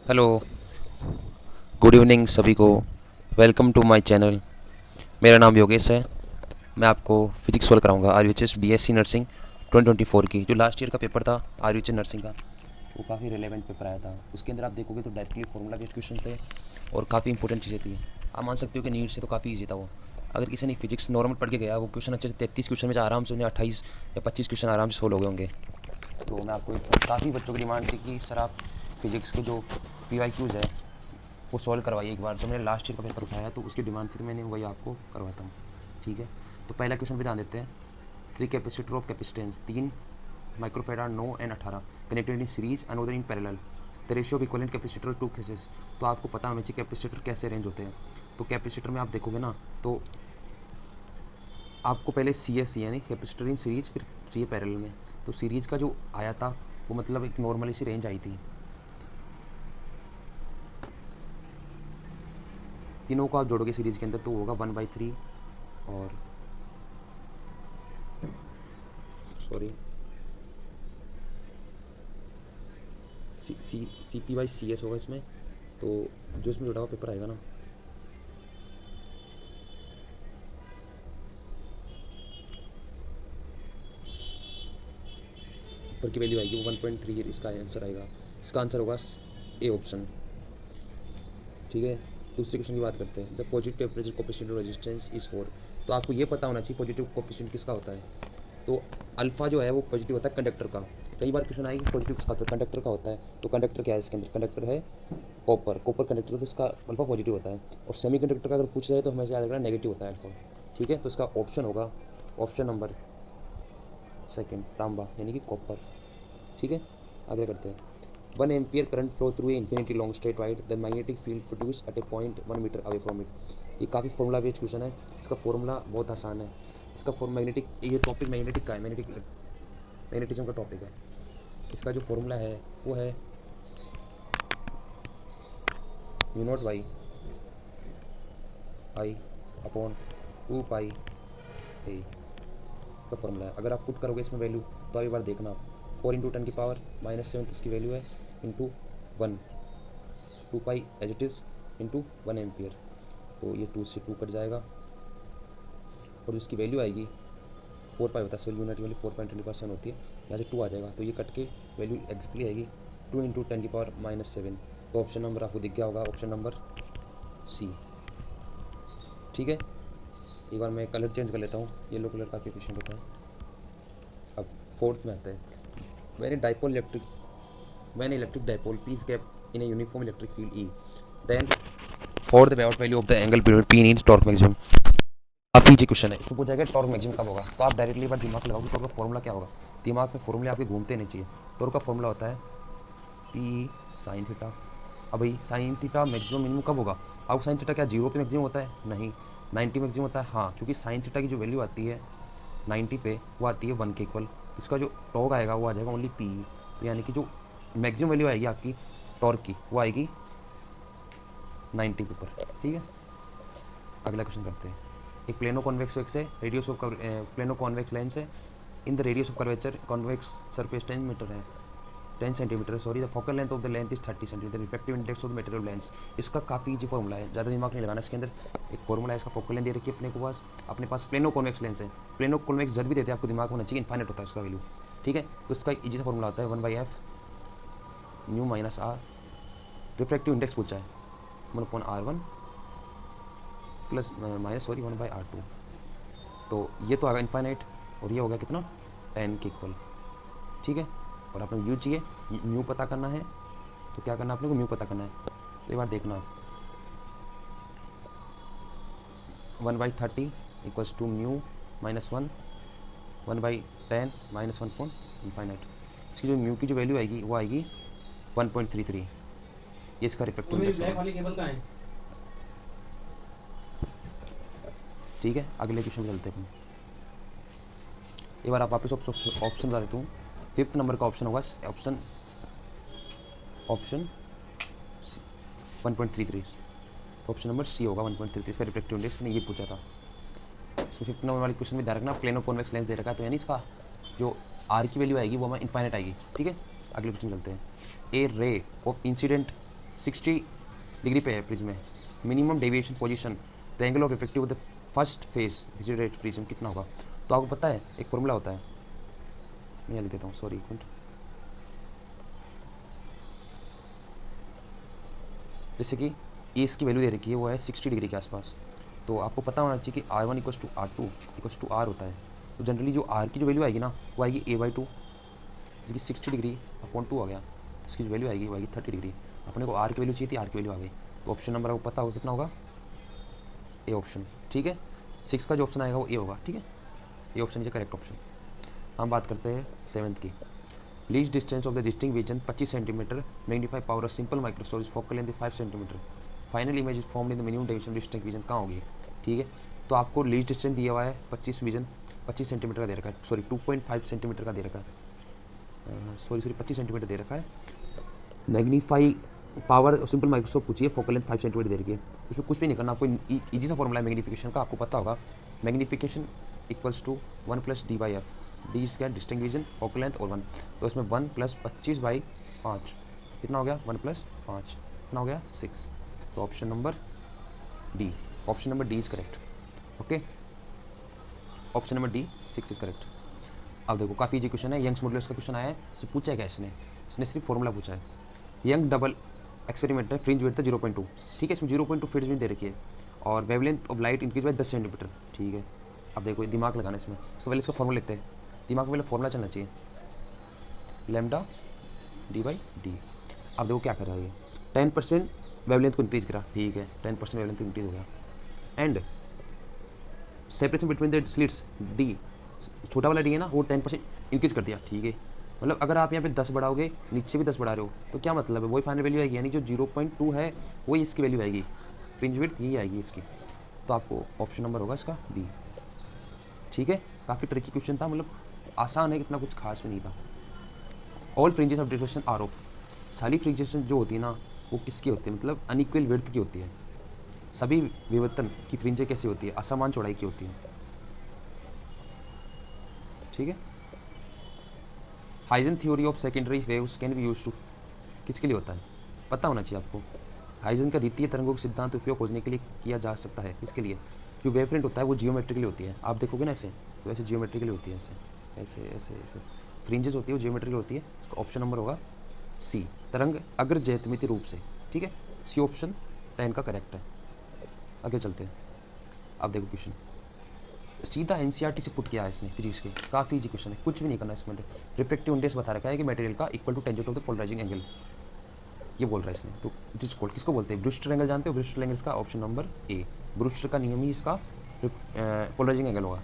Hello, good evening सभी को। Welcome to my channel. मेरा नाम योगेश है। मैं आपको फिजिक्स सॉल्व कराऊंगा आरयूएचएस बीएससी नर्सिंग 2024 की। जो लास्ट ईयर का पेपर था आरयूएचएस नर्सिंग का, वो काफ़ी रिलेवेंट पेपर आया था। उसके अंदर आप देखोगे तो डायरेक्टली फॉर्मूला बेस्ड क्वेश्चन थे और काफ़ी इंपॉर्टेंट चीज़ें थी। आप मान सकते हो कि नीट से तो काफ़ी ईजी था वो। अगर किसी ने फिजिक्स नॉर्मल पढ़ के गया, वो क्वेश्चन अच्छे से 33 क्वेश्चन में से आराम से उन्हें 28 या 25 क्वेश्चन आराम से सोल्व हो गए होंगे। तो मैं आपको काफ़ी बच्चों की डिमांड थी कि सर आप फिजिक्स के जो PYQs है वो सॉल्व करवाइए एक बार। तो मैंने लास्ट ईयर का पेपर उठाया तो उसकी डिमांड थी, तो मैंने वही आपको करवाता हूँ। ठीक है, तो पहला क्वेश्चन भी ध्यान देते हैं। 3 capacitor of capacitance 3 microfarad 9 and 18 connected in series another in parallel the ratio of equivalent capacitor to cases. तो आपको पता होना चाहिए कैपेसिटर कैसे अरेंज होते हैं। तो कैपेसिटर में आप देखोगे ना, तो आपको पहले CS यानी कैपेसिटर इन सीरीज, फिर चाहिए पैरेलल में। तो सीरीज का जो आया था वो मतलब एक नॉर्मली सी रेंज आई थी। तीनों को आप जोड़ोगे सीरीज के अंदर तो होगा 1/3 और सॉरी CP/CS होगा इसमें। तो जो इसमें जुड़ा हुआ पेपर आएगा ना, ऊपर की वैल्यू आएगी वो 1.3, इसका आंसर आएगा। इसका आंसर होगा A ऑप्शन। ठीक है, दूसरे क्वेश्चन की बात करते हैं। The positive temperature coefficient of resistance is 4। तो आपको ये पता होना चाहिए पॉजिटिव कोफिशिएंट किसका होता है। तो अल्फा जो है वो पॉजिटिव होता है कंडक्टर का। कई बार क्वेश्चन आएगी पॉजिटिव किसका होता है, कंडक्टर का होता है। तो कंडक्टर क्या है इसके अंदर, कंडक्टर है कॉपर कंडक्टर, तो इसका अल्फा पॉजिटिव होता है। और सेमी कंडक्टर का अगर पूछा जाए तो हमें याद रखना नेगेटिव होता है अल्फा। ठीक है, तो इसका ऑप्शन होगा ऑप्शन नंबर सेकंड, तांबा यानी कि कॉपर। ठीक है, आगे करते हैं। 1 ampere current flow through a infinity long straight wide the magnetic field produce at a point 1 metre away from it. ये काफ़ी फॉर्मूला बेस्ड क्वेश्चन है। इसका फॉर्मूला बहुत आसान है। इसका मैग्नेटिक, ये टॉपिक मैग्नेटिक का है, मैग्नेटिज्म का टॉपिक है। इसका जो फॉर्मूला है वो है μ0 I अपॉन 2 पाई ए। इसका फॉर्मूला है। अगर आप पुट करोगे इसमें वैल्यू तो एक बार देखना आप, 4 × 10⁻⁷ तो इसकी वैल्यू है into 1, 2 pi as it is into 1 ampere. तो ये 2 से 2 कट जाएगा और इसकी वैल्यू आएगी 4 पाई होता है, सॉरी यूनिट वैल्यू 4.20% होती है, यहाँ से 2 आ जाएगा। तो ये कट के वैल्यू एग्जैक्टली आएगी 2 × 10⁻⁷। तो ऑप्शन नंबर आपको दिख गया होगा, ऑप्शन नंबर C। ठीक है, एक बार मैं कलर चेंज कर लेता हूँ, येलो कलर काफ़ी एफिशिएंट होता है। अब फोर्थ में आता है। when electric dipole P is kept in a uniform electric field E, then for the out value of the angle period P needs torque maximum। काफ़ी इजी क्वेश्चन है। इसमें पूछा गया टॉर्क मैक्सिमम कब होगा, तो आप डायरेक्टली एक बार दिमाग लगाओ कि टॉर्क का फॉर्मूला क्या होगा। दिमाग में फॉर्मूले आपके घूमते नहीं चाहिए। टॉर्क का फॉर्मूला होता है P साइन थीटा। अब भाई साइन थीटा मैक्सिमम मिनिमम कब होगा, आपको साइन थीटा क्या 0 पे मैक्सिमम होता है, नहीं 90 मैक्सिमम होता है। हाँ, क्योंकि साइन थीटा की जो वैल्यू आती है 90 पे वो आती है 1 के इक्वल। तो इसका जो टॉर्क आएगा वो आ जाएगा ओनली P। तो यानी कि जो मैक्सिमम वैल्यू आएगी आपकी टॉर्क की वो आएगी 90 के ऊपर। ठीक है, अगला क्वेश्चन करते हैं। एक प्लेनो कॉन्वेक्स वेक्स है, radius of plano convex lens है। In the radius of curvature convex surface 10 metre है, 10 centimetre sorry. The focal length of the length is 30 centimetre, refractive index of the material lens. इसका काफ़ी easy formula है, ज़्यादा दिमाग नहीं लगाना। इसके अंदर एक फॉर्मूला है, इसका फोकल लेंथ दे रखी है अपने पास प्लेनो कॉन्वेक्स लेंस है। प्लेनो कॉन्वेक्स जब भी देते हैं आपको दिमाग होना चाहिए इन्फाइनाइट होता है उसका वैल्यू। ठीक है, तो इसका इजी सा फॉर्मूला होता है 1/f nu minus R. Refractive index पूछा है 1/r1 plus minus sorry 1/r2। तो ये तो आ गया इन्फाइनाइट और ये हो गया कितना 10 के इक्वल। ठीक है, और आपने यू चाहिए, म्यू पता करना है। तो क्या करना है आपने को, म्यू पता करना है। तो एक बार देखना आप 1/30 equals to mu minus 1, 1/10 minus 1 point infinite. इसकी जो म्यू की जो वैल्यू आएगी वो आएगी 1.33। ये इसका रिफ्लेक्टिव इंडेक्स होगा। ठीक है, अगले क्वेश्चन पे चलते हैं। एक बार आप वापस ऑप्शन बता देता हूँ। 5th नंबर का ऑप्शन होगा ऑप्शन 1.33। तो ऑप्शन नंबर C होगा 1.33। इसका रिफ्लेक्टिव इंडेक्स ने ये पूछा था। इसमें 5th नंबर वाले क्वेश्चन में ध्यान रखना, प्लेनो कॉन्वेक्स लेंस दे रखा है, तो यानी इसका जो R की वैल्यू आएगी वो हमें इन्फाइनाइट आएगी। ठीक है, अगले क्वेश्चन चलते हैं। ए रे ऑफ इंसिडेंट 60 डिग्री पे है प्रिज्म में, minimum deviation position the angle of reflective the first face visited prism कितना होगा? तो आपको पता है एक फॉर्मूला होता है, मैं यहाँ लिख देता हूँ, सॉरी एक मिनट। जैसे कि ए इसकी वैल्यू दे रखी है, वो है 60 डिग्री के आसपास, तो आपको पता होना चाहिए कि R1 equals to R2 equals to R होता है। तो जनरली जो R की जो वैल्यू आएगी ना वो आएगी A/2, जैसे कि 60 डिग्री अपॉन 2 आ गया, तो इसकी जो वैल्यू आएगी वो आएगी 30 डिग्री। अपने को R की वैल्यू चाहिए थी, R की वैल्यू आ गई, तो ऑप्शन नंबर आपको पता होगा कितना होगा, ए ऑप्शन। ठीक है, 6 का जो ऑप्शन आएगा वो ए होगा। ठीक है, ये ऑप्शन इज करेक्ट ऑप्शन। हम बात करते हैं 7th की। Least distance of the distinct vision 25 centimetre, magnify power of simple microscope is focal length 5 centimetre, final image is formed in the minimum deviation distinct vision कहाँ होगी? ठीक है, तो आपको लीस्ट डिस्टेंस दिया हुआ है 25 सेंटीमीटर का दे रखा है, सॉरी 2.5 सेंटीमीटर का दे रखा है, सॉरी 25 सेंटीमीटर दे रखा है। मैग्नीफाई पावर सिंपल माइक्रोस्कोप पूछिए, फोकल लेंथ 5 सेंटीमीटर दे रखी है। इसमें कुछ भी नहीं करना, आपको ईजी सा फॉर्मूला है मैग्नीफिकेशन का, आपको पता होगा। Magnification equals to 1 + d/f, D इसका डिस्टिंक्ट विजन, फोकल लेंथ और 1, तो इसमें 1 + 25/5 कितना हो गया? 1 + 5 कितना हो गया? 6। तो option number D, option number D is correct. Okay, option number D 6 is correct. अब देखो काफ़ी इजी क्वेश्चन है, यंग्स मॉडुलस का क्वेश्चन आया है, इससे पूछा है क्या इसने सिर्फ फॉर्मूला पूछा है। यंग डबल एक्सपेरिमेंट है, फ्रिंज विड्थ 0.2, ठीक है, इसमें 0.2 फ्रिंज विड्थ दे रखी है और wavelength of light increase by 10 centimetre. ठीक है, अब देखो दिमाग लगाना इसमें, इसको पहले इसका फॉर्मूला लिखते हैं, दिमाग में पहले फॉर्मूला चलना चाहिए, लैम्डा d/d। अब देखो क्या कर रहा है ये, 10% वेवलेंथ को इंक्रीज करा, ठीक है, 10% वेवलेंथ इंक्रीज हो गया, and separation between the slits D, छोटा वाला डी है ना, वो 10% इंक्रीज कर दिया। ठीक है, मतलब अगर आप यहाँ पे 10 बढ़ाओगे, नीचे भी 10 बढ़ा रहे हो, तो क्या मतलब है, वही फाइनल वैल्यू आएगी, यानी जो 0.2 है वही इसकी वैल्यू आएगी, फ्रिंज विड्थ यही आएगी इसकी। तो आपको ऑप्शन नंबर होगा इसका बी। ठीक है, काफ़ी ट्रिकी क्वेश्चन था, मतलब आसान है, इतना कुछ खास भी नहीं था। All fringes of deflection are of, सारी फ्रिंजेशन जो होती है ना वो किसकी होती है, मतलब अनइक्वल विड्थ की होती है। सभी विवर्तन की फ्रिंजें कैसी होती है? असमान चौड़ाई की होती है। ठीक है, Huygens theory of secondary waves can be use to, किसके लिए होता है? पता होना चाहिए आपको। हाइजन का द्वितीय तरंगों के सिद्धांत उपयोग खोजने के लिए किया जा सकता है, इसके लिए जो वेवफ्रंट होता है वो जियोमेट्रिकली होती है, आप देखोगे ना ऐसे, तो ऐसे जियोमेट्रिकली होती है, ऐसे ऐसे ऐसे ऐसे फ्रिंजेस होती है, वो जियोमेट्रिकल होती है। इसका ऑप्शन नंबर होगा सी, तरंग अग्र जैतमिति रूप से। ठीक है, सी ऑप्शन 10 का करेक्ट है। आगे चलते हैं, अब देखो क्वेश्चन सीधा एनसीईआरटी से पुट किया है इसने फिजिक्स के, काफ़ी इजी क्वेश्चन है, कुछ भी नहीं करना इसमें। रिफ्लेक्टिव इंडेक्स बता रखा है कि मटेरियल का equal to tangent of the polarising angle, ये बोल रहा है इसने। तो इट इज कॉल्ड, किसको बोलते हैं? ब्रूस्टर एंगल, जानते हो ब्रूस्टर एंगल? इसका ऑप्शन नंबर ए, ब्रूस्टर का नियम ही इसका पोलराइजिंग एंगल होगा।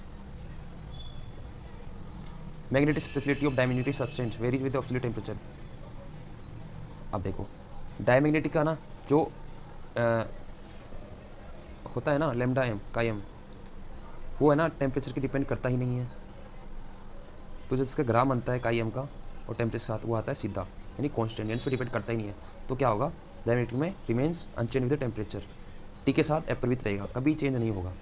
Magnetic stability of diamagnetic substance varies with absolute temperature. अब देखो डायमैग्नेटिक का ना जो होता है ना लैम्डा एम का एम, वो है ना टेम्परेचर की डिपेंड करता ही नहीं है। तो जब इसका ग्राम बनता है काई एम का और टेम्परेचर के साथ, वो आता है सीधा, यानी कॉन्स्टेंट, यानी इस पर डिपेंड करता ही नहीं है। तो क्या होगा? डायमैग्नेटिक में remains unchange with the temperature, T के साथ अपरिवर्तित रहेगा, कभी चेंज नहीं होगा।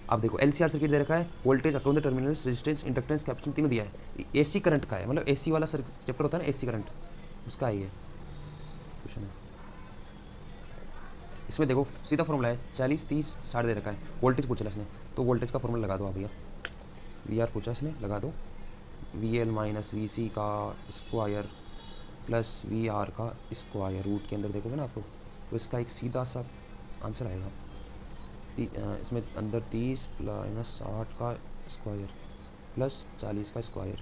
अब देखो एलसीआर सर्किट दे रखा है, voltage across the terminals, resistance, inductance, capacitance तीनों दिया है। एसी करंट का है, मतलब एसी वाला चैप्टर होता है ना एसी करंट, उसका ही है क्वेश्चन है। इसमें देखो सीधा फॉर्मूला है 40 30 60 दे रखा है, वोल्टेज पूछा इसने, तो वोल्टेज का फॉर्मूला लगा दो आप भैया, वी आर पूछा इसने, लगा दो वी एल माइनस वी सी का स्क्वायर प्लस वी आर का स्क्वायर, रूट के अंदर देखोगे ना आपको, तो इसका एक सीधा सा आंसर आएगा। इसमें अंदर 30 + 60 का स्क्वायर प्लस 40 का स्क्वायर,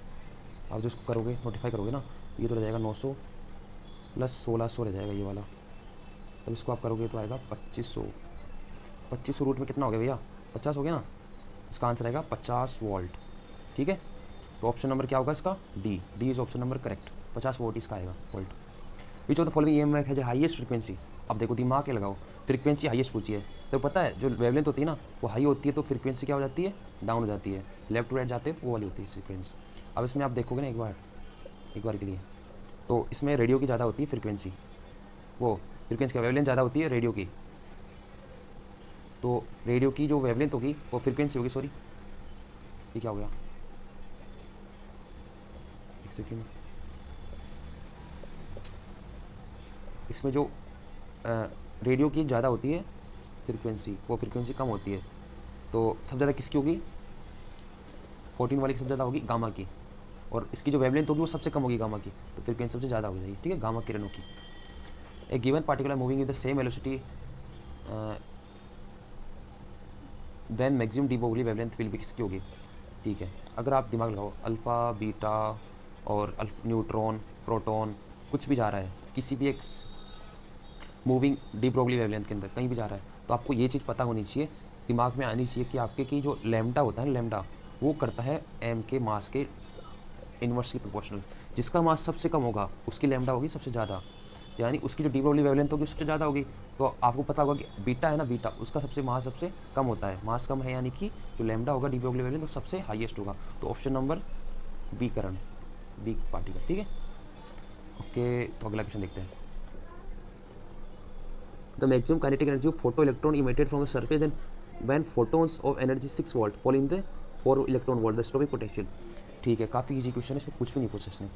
आप जो इसको करोगे नोटिफाई करोगे ना, ये तो रह जाएगा 900 + 1600 रह जाएगा ये वाला, तब इसको आप करोगे तो आएगा 2500। 2500 रूट में कितना हो गया भैया? 50 हो गया ना, इसका आंसर आएगा 50 वोल्ट। ठीक है, तो ऑप्शन नंबर क्या होगा इसका? D, D is option number correct, 50 volt इसका आएगा volt. Which of the following EMF है हाईएस्ट फ्रीक्वेंसी? अब देखो दिमाग के लगाओ, फ्रीक्वेंसी हाईएस्ट पूछी है, तो पता है जो वेवलेंथ होती है ना वो हाई होती है, तो फ्रीक्वेंसी क्या हो जाती है? डाउन हो जाती है, लेफ्ट टू राइट जाते हैं तो वो वाली होती है फ्रीक्वेंसी। अब इसमें आप देखोगे ना एक बार के लिए, तो इसमें रेडियो की ज़्यादा होती है फ्रीक्वेंसी, वो फ्रीक्वेंसी का वेवलेंथ ज़्यादा होती है रेडियो की, तो रेडियो की जो वेवलेंथ होगी वो फ्रीक्वेंसी होगी, सॉरी ये क्या हो गया, एक सेकेंड, इसमें जो रेडियो की ज़्यादा होती है फ्रीक्वेंसी, वो फ्रीक्वेंसी कम होती है, तो सबसे ज़्यादा किसकी होगी? 14 वाली की सबसे ज़्यादा होगी गामा की, और इसकी जो वेवलेंथ होगी वो सबसे कम होगी गामा की, तो फ्रीक्वेंसी सबसे ज़्यादा हो जाएगी, ठीक है, गामा किरणों की। A given particular moving with the same velocity then maximum de Broglie wavelength will be किसकी होगी? ठीक है, अगर आप दिमाग लगाओ, अल्फ़ा बीटा और न्यूट्रॉन प्रोटॉन कुछ भी जा रहा है किसी भी एक मूविंग डी ब्रोगली वेवलेंथ के अंदर कहीं भी जा रहा है, तो आपको ये चीज़ पता होनी चाहिए, दिमाग में आनी चाहिए कि आपके की जो लैम्डा होता है ना, लैम्डा वो करता है एम के मास के इन्वर्सली प्रोपोर्शनल। जिसका मास सबसे कम होगा उसकी लैम्डा होगी सबसे ज़्यादा, यानी उसकी जो डी ब्रोगली वेवलेंथ होगी सबसे ज़्यादा होगी। तो आपको पता होगा कि बीटा है ना, बीटा उसका सबसे मास सबसे कम होता है, मास कम है यानी कि जो लैम्डा होगा डी ब्रोगली वेवलेंथ वो सबसे हाईएस्ट होगा। तो ऑप्शन नंबर बी करण, बी पार्टिकल, ठीक है। ओके, तो अगला क्वेश्चन देखते हैं। The maximum kinetic energy of photo electron emitted from the surface and when photons of energy 6 volt fall in the 4 electron volt the stopping potential. ठीक है, काफ़ी easy question है, इसमें कुछ भी नहीं पूछा इसने।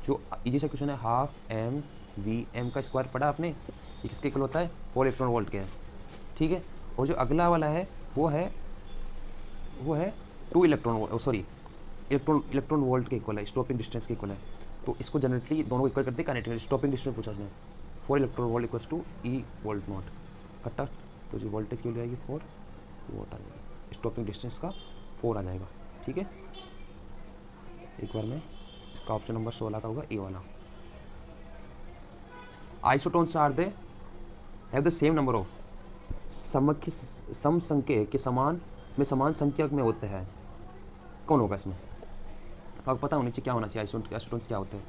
जो इजी सा क्वेश्चन है, हाफ एम वी एम का स्क्वायर पढ़ा आपने, ये किसके इक्वल होता है? 4 इलेक्ट्रॉन वोल्ट के है, ठीक है। और जो अगला वाला है वो है 2 इलेक्ट्रॉन, सॉरी इलेक्ट्रॉन वोल्ट के इक्वल है, स्टॉपिंग डिस्टेंस के इक्वल है। तो इसको जनरली दोनों को इक्वल करते हैं काइनेटिक, स्टॉपिंग डिस्टेंस पूछा इसने। 4 electron volt equals to E volt not कट्टा, तो जो वोल्टेज की वैल्यू आएगी 4 वोल्ट आ जाएगी, स्टॉपिंग डिस्टेंस का 4 आ जाएगा, ठीक है। एक बार में इसका ऑप्शन नंबर 16 का होगा ए वाला। Isotones are they have the same number of सम संख्या के समान संख्या में होते हैं, कौन होगा इसमें? तो आपको पता होनी चाहिए क्या होना चाहिए, आइसोटोन्स क्या होते हैं?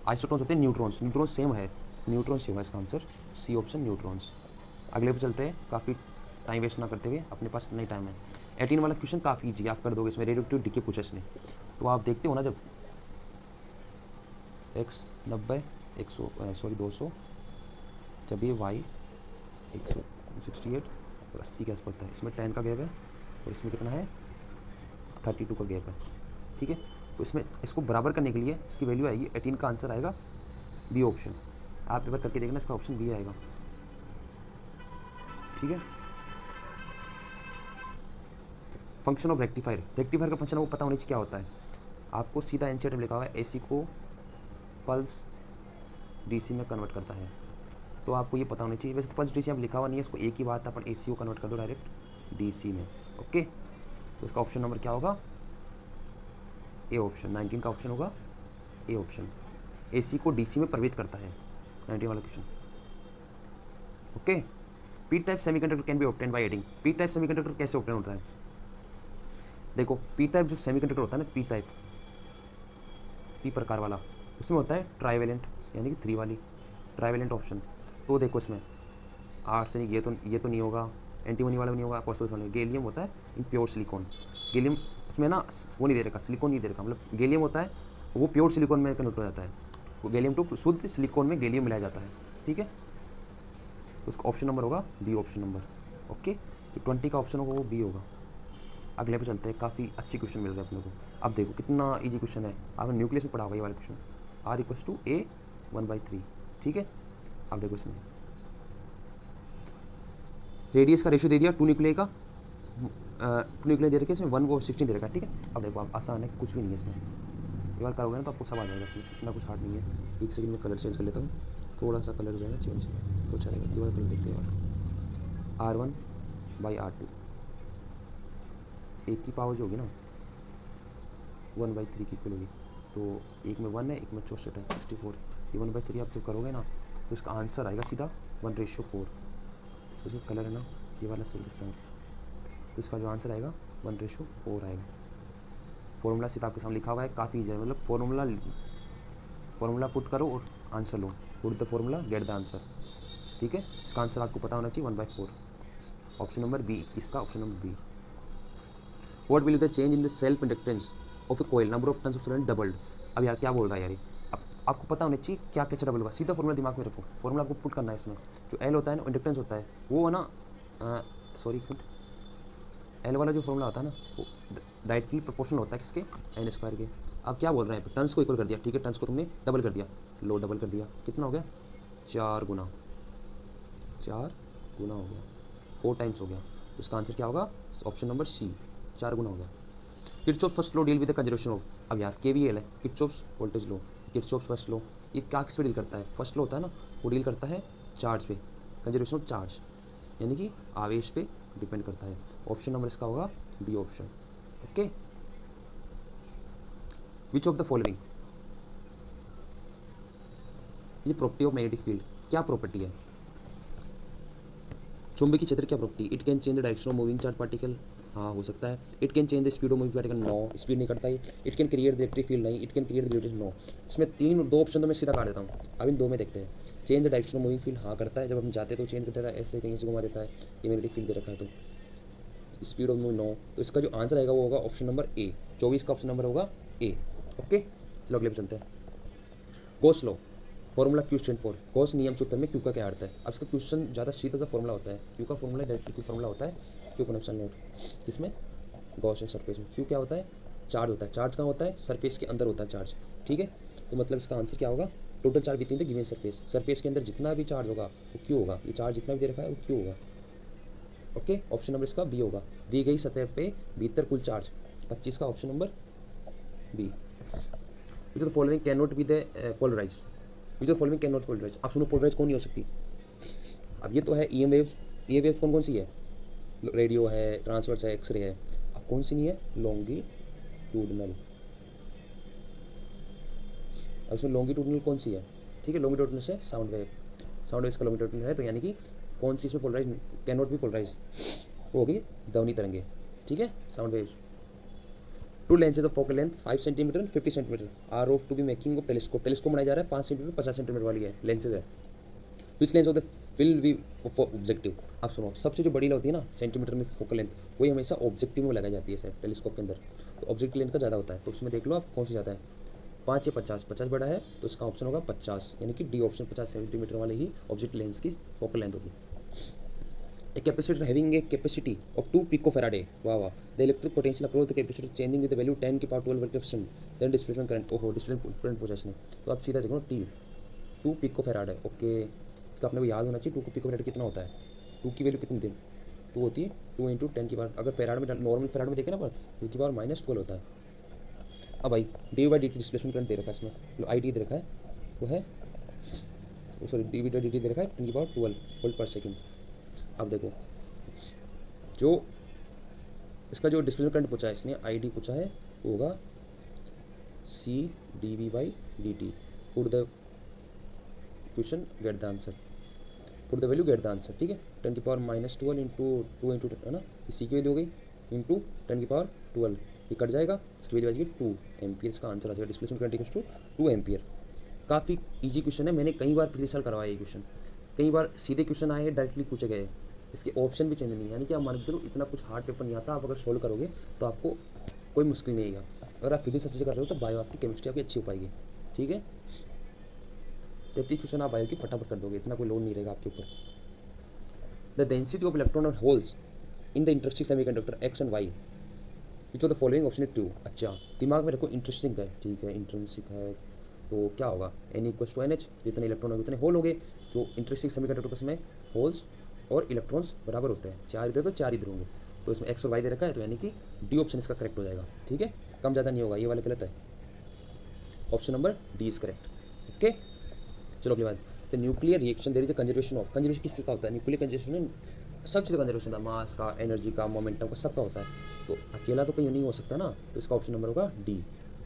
आइसोटोन्स होते हैं न्यूट्रॉन्स, न्यूट्रॉन सेम है, न्यूट्रॉन्स ही होगा इसका आंसर, सी ऑप्शन न्यूट्रॉन्स। अगले पे चलते हैं, काफ़ी टाइम वेस्ट ना करते हुए, अपने पास नहीं टाइम है। 18 वाला क्वेश्चन काफ़ी ईजी, आप कर दोगे, इसमें रेडियोएक्टिव डीके पूछा इसने। तो आप देखते हो ना, जब x 90 200, जब ये y 168 और 80 के आसपास है, इसमें 10 का गैप है और इसमें कितना है 32 का गैप है, ठीक है। तो इसमें इसको बराबर करने के लिए इसकी वैल्यू आएगी 18, का आंसर आएगा बी ऑप्शन। आप एक बार करके देखना, इसका ऑप्शन बी आएगा, ठीक है। फंक्शन ऑफ रेक्टिफायर, रेक्टिफायर का फंक्शन वो पता होने चाहिए क्या होता है। आपको सीधा एनसीईआरटी में लिखा हुआ है, एसी को पल्स डीसी में कन्वर्ट करता है, तो आपको ये पता होना चाहिए। वैसे तो पल्स डीसी अब लिखा हुआ नहीं है, इसको एक ही बात, अपन एसी को कन्वर्ट कर दो डायरेक्ट डीसी में, ओके। तो इसका ऑप्शन नंबर क्या होगा? ए ऑप्शन, 19 का ऑप्शन होगा ए ऑप्शन। एसी को डीसी में प्रवेश करता है, 19 वाला question, okay. P type semiconductor can be obtain by adding, P type semiconductor कैसे ऑब्टेन होता है? देखो, पी टाइप जो सेमीकंडक्टर होता है ना, पी टाइप, पी प्रकार वाला, उसमें होता है ट्राइवेलेंट, यानी कि 3 वाली ट्राइवेलेंट ऑप्शन। तो देखो इसमें आर्सेनिक, ये तो नहीं होगा, एंटीमनी वाला भी नहीं होगा, फॉस्फोरस वाला नहीं। गैलियम होता है इन प्योर सिलिकॉन, गैलियम इसमें ना वो नहीं दे रखा, सिलिकॉन नहीं दे रखा, मतलब गैलियम होता है वो प्योर सिलिकॉन में कन्वर्ट हो जाता है, वो गैलियम टू शुद्ध सिलिकॉन में गैलियम मिलाया जाता है, ठीक है। तो उसका ऑप्शन नंबर होगा बी ऑप्शन नंबर, ओके। तो 20 का ऑप्शन होगा वो बी होगा। अगले पे चलते हैं, काफ़ी अच्छी क्वेश्चन मिल रहा है अपने को। अब देखो कितना इजी क्वेश्चन है, आपने न्यूक्लियस में पढ़ा होगा ये वाला क्वेश्चन, आर इक्वल्स टू ए 1/3, ठीक है। अब देखो इसमें रेडियस का रेशियो दे दिया 2 न्यूक्लियर का, 2 न्यूक्लियर दे रखे, इसमें 1/16 दे रखा है, ठीक है। अब देखो आप, आसान है, कुछ भी नहीं है इसमें, एक बार करोगे ना तो आपको सब आ जाएगा, इसमें इतना कुछ हार्ड नहीं है। एक सेकंड में कलर चेंज कर लेता हूँ, थोड़ा सा कलर हो जाएगा चेंज तो चलेगा। ये वाला कलर देखते हैं यार, R1/R2, एक की पावर जो होगी ना 1/3 की इक्वल होगी, तो एक में 1 है, एक में 64 है, 64। ये 1/3 आप जब करोगे ना तो इसका आंसर आएगा सीधा 1:4। तो इसका कलर है ना ये वाला सही लगता है, तो इसका जो आंसर आएगा 1:4 आएगा। फॉर्मूला सीधा आपके सामने लिखा हुआ है, काफ़ी ईजी है, मतलब फॉर्मूला पुट करो और आंसर लो, put the formula get the answer, ठीक है। इसका आंसर आपको पता होना चाहिए 1/4, ऑप्शन नंबर बी, इसका option number B. What will the change in the self inductance of a coil, number of turns of solenoid doubled. अब यार क्या बोल रहा है यार ये, अब आपको पता होना चाहिए क्या कैसे डबल होगा, सीधा फॉर्मूला दिमाग में रखो, फॉर्मूला आपको पुट करना है इसमें। जो एल होता है ना इंडक्टेंस होता है, वो है ना सॉरी एल वाला जो फॉर्मूला होता है ना वो डायरेक्टली प्रोपोर्शनल होता है किसके, एन स्क्वायर के। अब क्या बोल रहे हैं, टर्न्स को इक्वल कर दिया, ठीक है, टर्न्स को तुमने डबल कर दिया, लो डबल कर दिया, कितना हो गया 4 गुना, 4 गुना हो गया, 4 टाइम्स हो गया। तो इसका आंसर क्या होगा? ऑप्शन नंबर सी, 4 गुना हो गया। Kirchhoff first law deal with the conservation of, अब यार केवीएल है, Kirchhoff voltage law, Kirchhoff first law, ये क्या किस पे डील करता है? फर्स्ट लॉ होता है ना, वो डील करता है चार्ज पे, कंजर्वेशन ऑफ चार्ज, यानी कि आवेश पे डिपेंड करता है। ऑप्शन नंबर इसका होगा B option. Okay, which of the following, ये प्रॉपर्टी ऑफ मैग्नेटिक फील्ड क्या प्रॉपर्टी है? चुंबकीय क्षेत्र क्या property? It can change the direction of moving charge particle, हाँ हो सकता है। It can change the speed of moving particle, no speed नहीं करता है। It can create the electric field, नहीं। It can create the gravitation, no. इसमें दो ऑप्शन तो मैं सीधा काट देता हूँ। अब इन दो में देखते हैं। Change the direction of moving field, हाँ करता है, जब हम जाते हैं तो चेंज करता है, ऐसे कहीं से घुमा देता है, ये मैग्नेटिक फील्ड दे रखा है। तो स्पीड ऑफ मूविंग, नो। तो इसका जो आंसर आएगा वो होगा ऑप्शन नंबर ए, 24 का ऑप्शन नंबर होगा ए। ओके, चलो अगले पे चलते हैं। Gauss law, formula Q stand for, Gauss नियम सूत्र में क्यू का क्या अर्थ है? अब इसका क्वेश्चन ज़्यादा सीधा सा फॉर्मूला होता है, क्यू का फॉर्मूला डायरेक्टली क्यू फॉर्मूला होता है, क्यू अपॉन एप्सिलॉन नॉट। किसमें? गॉस सरफेस में। क्यू क्या होता है? चार्ज होता है। चार्ज कहाँ होता है? सरफेस के अंदर होता है चार्ज, ठीक है। तो मतलब इसका आंसर क्या होगा? Total charge with in the given surface, surface के अंदर जितना भी चार्ज होगा वो क्यू होगा। ये चार्ज जितना भी दे रखा है वो क्यू होगा। ओके, ऑप्शन नंबर इसका बी होगा। दी गई सतह पे भीतर कुल चार्ज 25 का option number B. Which of the following can not be the polarise, which of the following can not polarise. आप सुनो, पोलराइज कौन नहीं हो सकती? अब ये तो है ई एम वेव्स, ये वेव्स कौन कौन सी है? रेडियो है, ट्रांसवर्स है, एक्सरे है। अब कौन सी नहीं है? लॉन्गिट्यूडनल। अब इसमें लॉन्गिट्यूडनल कौन सी है? ठीक है, लॉन्गिट्यूडनल से साउंड वेव, साउंड वेव का लॉन्गिट्यूडनल है, तो यानी कि कौन सी इसमें polarise can not be polarise होगी? ध्वनि तरंगे, ठीक है, sound wave. Two lenses of focal length 5 centimetre and 50 centimetre are of to be making of telescope, telescope बनाया जा रहा है 5 सेंटीमीटर 50 सेंटीमीटर वाली है लेंसेज है। Which lens of the will we objective, आप सुनो, सबसे जो बड़ी होती है ना सेंटीमीटर में फोकल लेंथ, वही हमेशा ऑब्जेक्टिव में लगाई जाती है सर, टेलीस्कोप के अंदर। तो ऑब्जेक्टिव लेंथ का ज़्यादा होता है, तो उसमें देख लो आप कौन सी ज़्यादा है, 5 या 50, 50 बड़ा है, तो इसका ऑप्शन होगा 50, यानी कि डी ऑप्शन, 50 सेंटीमीटर वाले ही ऑब्जेक्ट लेंस की फोकल लेंथ होगी। A capacitor having a capacity of 2 picofarad, वाह वाह, the electric potential across the capacitor changing with the value 10 की power 12 percent, then displacement current, ओहो displacement current पूछा इसने, तो आप सीधा देखो टी 2 पिकोफेराड है। ओके, इसका अपने को याद होना चाहिए 2 पिकोफेराड कितना होता है, 2 की वैल्यू कितनी थी? 2 होती है 2 इंटू 10 की पावर, अगर फेराड में नॉर्मल फेराड में देखें ना पर 2 की पावर -12 होता है। अब भाई D by D T displacement current दे रखा है इसमें, जो आई डी दे रखा है वो है, sorry D by D T दे रखा है 10 की पावर 12 वोल्ट पर सेकेंड। अब देखो जो इसका जो डिस्प्लेसमेंट करंट पूछा है इसने, आई डी पूछा है, वो होगा C D V by D T. Put the question get the answer, put the value get the answer, ठीक है। 10 की पावर -12 इंटू 2 इंटू, है ना, इसी की वैल्यू हो गई इंटू 10 की पावर 12, ये कट जाएगा, इसकी वैल्यू आ जाएगी 2 एम्पियर। इसका आंसर आ जाएगा displacement current equals to 2 ampere. काफ़ी ईजी क्वेश्चन है, मैंने कई बार पिछले साल करवाया ये क्वेश्चन, कई बार सीधे क्वेश्चन आए हैं, डायरेक्टली पूछे गए, इसके ऑप्शन भी चेंज नहीं है, यानी कि आप मान के चलो इतना कुछ हार्ड पेपर नहीं आता, आप अगर सोल्व करोगे तो आपको कोई मुश्किल नहीं आएगा। अगर आप फिजिक्स अच्छे से कर रहे हो तो बायो आपकी केमिस्ट्री आपकी अच्छी हो पाएगी, ठीक है। 33 क्वेश्चन आप बायो की फटाफट कर दोगे, इतना कोई लोड नहीं रहेगा आपके ऊपर। द डेंसिटी ऑफ इलेक्ट्रॉन और holes in the interesting semiconductor X and Y, which of the following option है 2। अच्छा, दिमाग में रखो इंटरेस्टिंग है, ठीक है, इंटरेंसिक है तो क्या होगा, N equals to N H, जितने इलेक्ट्रॉन होंगे उतने होल होंगे। जो इंटरेस्टिंग सेमीकंडक्टर तो उसमें होल्स और इलेक्ट्रॉन्स बराबर होते हैं, 4 इधर तो 4 इधर होंगे, तो इसमें एक्स और वाई दे रखा है, तो यानी कि डी ऑप्शन इसका करेक्ट हो जाएगा, ठीक है, कम ज़्यादा नहीं होगा, ये वाला गलत है, option number D is correct. Okay, चलो अगले बात, the nuclear reaction there is a conservation of, conservation किस चीज़ का होता है? न्यूक्लियर कंजर्वेशन सब चीज़ का कंजर्वेशन होता है, मास का, एनर्जी का, मोमेंटम का, सबका होता है, तो अकेला तो कहीं नहीं हो सकता ना, तो इसका ऑप्शन नंबर होगा डी,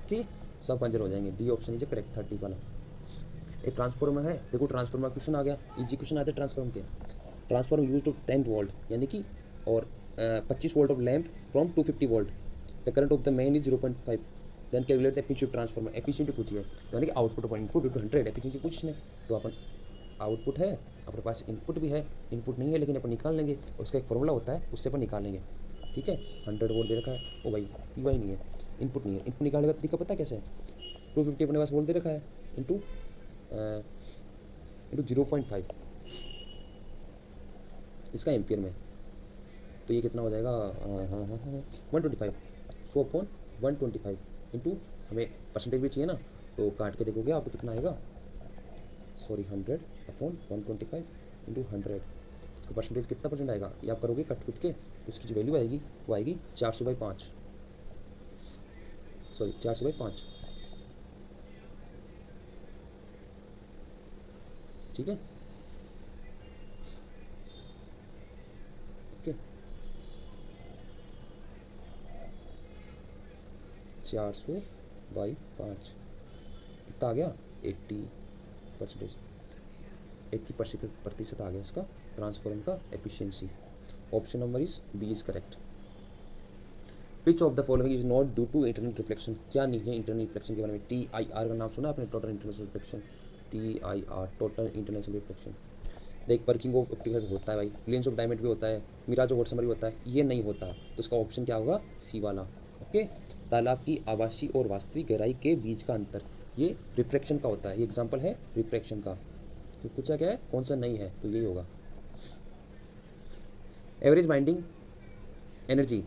ठीक, सब कंजर्व हो जाएंगे, डी ऑप्शन इज करेक्ट 30 वाला। एक ट्रांसफॉर्मर है, देखो ट्रांसफॉर्मर क्वेश्चन आ गया, इजी क्वेश्चन आते हैं ट्रांसफॉर्मर के। ट्रांसफॉर्मर यूज टू 10 वोल्ट, यानी कि और 25 volt of lamp from 250 volt, the current of the main is 0.5, then calculate the efficiency transformer, efficiency पूछी है, तो यानी कि output of input to 100 efficiency पूछने, तो अपन आउटपुट है, अपने पास इनपुट भी है, इनपुट नहीं है लेकिन अपन निकाल लेंगे, उसका एक फॉर्मूला होता है, उससे अपन निकाल लेंगे, ठीक है। 100 वोल्ट दे रखा है, ओ भाई पी वाई नहीं है, इनपुट नहीं है, इनपुट निकालने का तरीका पता है कैसे है? 250 अपने पास वोल्ट दे रखा है इंटू 0.5 इसका एम्पियर में, तो ये कितना हो जाएगा, हाँ 125, 100/125 इंटू, हमें परसेंटेज भी चाहिए ना, तो काट के देखोगे आप तो कितना आएगा, सॉरी 100/125 इंटू 100, तो परसेंटेज कितना परसेंट आएगा ये आप करोगे कट कुट के, तो उसकी जो वैल्यू आएगी वो आएगी 400/5, सॉरी 400/5, ठीक है। ओके 400/5 कितना आ गया 80%, 80% आ गया इसका ट्रांसफॉर्म का efficiency. Option number is B is correct. Which of the following is not due to internal reflection, क्या नहीं है इंटरनल रिफ्लेक्शन के बारे में। TIR का नाम सुना आपने, total internal reflection, TIR total international reflection. देख वर्किंग ऑफ ऑप्टिकल होता है भाई, प्लेन्स ऑफ डायमीटर भी होता है, मिराज ऑफ वाटसन भी होता है, ये नहीं होता, तो इसका ऑप्शन क्या होगा सी वाला। ओके तालाब की आवासीय और वास्तविक गहराई के बीच का अंतर, ये रिफ्रैक्शन का होता है, ये एग्जांपल है रिफ्रैक्शन का। तो पूछा क्या है कौन सा नहीं है, तो यही होगा। Average binding energy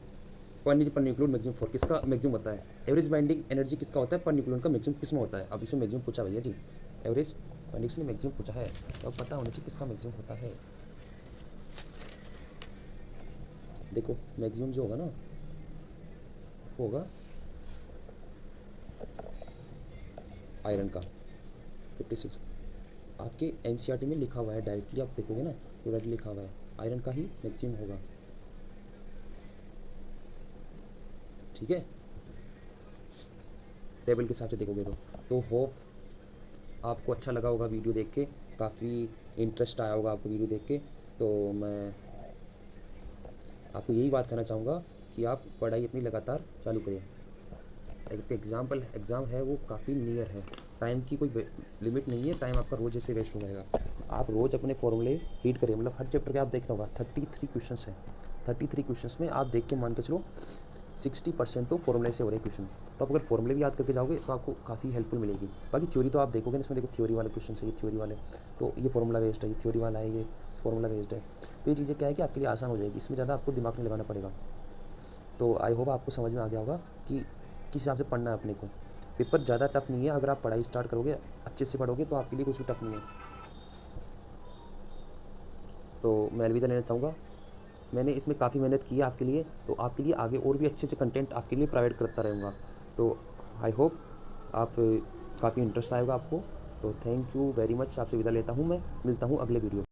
per nucleon maximum for किसका मैक्सिमम होता है। एवरेज बाइंडिंग एनर्जी किसका होता है पर न्यूक्लियन का मैक्सिमम किस में होता है। अब इसमें मैक्सिमम पूछा भैया जी, एवरेज बाइंडिंग से मैक्सिमम पूछा है, तो पता होना चाहिए किसका मैक्सिमम होता है। देखो मैक्सिमम जो होगा ना वो होगा आयरन का 56, आपके NCERT में लिखा हुआ है डायरेक्टली, आप देखोगे ना तो डायरेक्टली लिखा हुआ है आयरन का ही मैक्सिमम होगा, ठीक है। टेबल के हिसाब से देखोगे तो होप आपको अच्छा लगा होगा वीडियो देख के, काफ़ी इंटरेस्ट आया होगा आपको वीडियो देख के। तो मैं आपको यही बात कहना चाहूँगा कि आप पढ़ाई अपनी लगातार चालू करें। एक एग्ज़ाम है वो काफ़ी नियर है, टाइम की कोई लिमिट नहीं है, टाइम आपका रोज़ जैसे वेस्ट हो जाएगा। आप रोज़ अपने फॉर्मूले रीड करें, मतलब हर चैप्टर के आप देख रहे होगा 33 क्वेश्चन हैं, 33 क्वेश्चन में आप देख के मान के चलो 60% तो फॉर्मूले से हो रहे क्वेश्चन, तो आप अगर फॉर्मूले भी याद करके जाओगे तो आपको काफ़ी हेल्पफुल मिलेगी। बाकी थ्योरी तो आप देखोगे ना, इसमें देखो थ्योरी वाले क्वेश्चन है, ये थ्योरी वाले, तो ये फॉर्मूला बेस्ड है, ये थ्योरी वाला है, ये फॉर्मूला बेस्ड है, तो ये चीज़ें क्या है कि आपके लिए आसान हो जाएगी, इसमें ज़्यादा आपको दिमाग नहीं लगाना पड़ेगा। तो आई होप आपको समझ में आ गया होगा कि किस हिसाब से पढ़ना है अपने को। पेपर ज़्यादा टफ नहीं है, अगर आप पढ़ाई स्टार्ट करोगे अच्छे से पढ़ोगे तो आपके लिए कुछ भी टफ नहीं है। तो मैं अलविदा लेना चाहूँगा, मैंने इसमें काफ़ी मेहनत की है आपके लिए, तो आपके लिए आगे और भी अच्छे से कंटेंट आपके लिए प्रोवाइड करता रहूँगा। तो आई होप आप काफ़ी इंटरेस्ट आएगा आपको। तो थैंक यू वेरी मच, आपसे विदा लेता हूँ, मैं मिलता हूँ अगले वीडियो।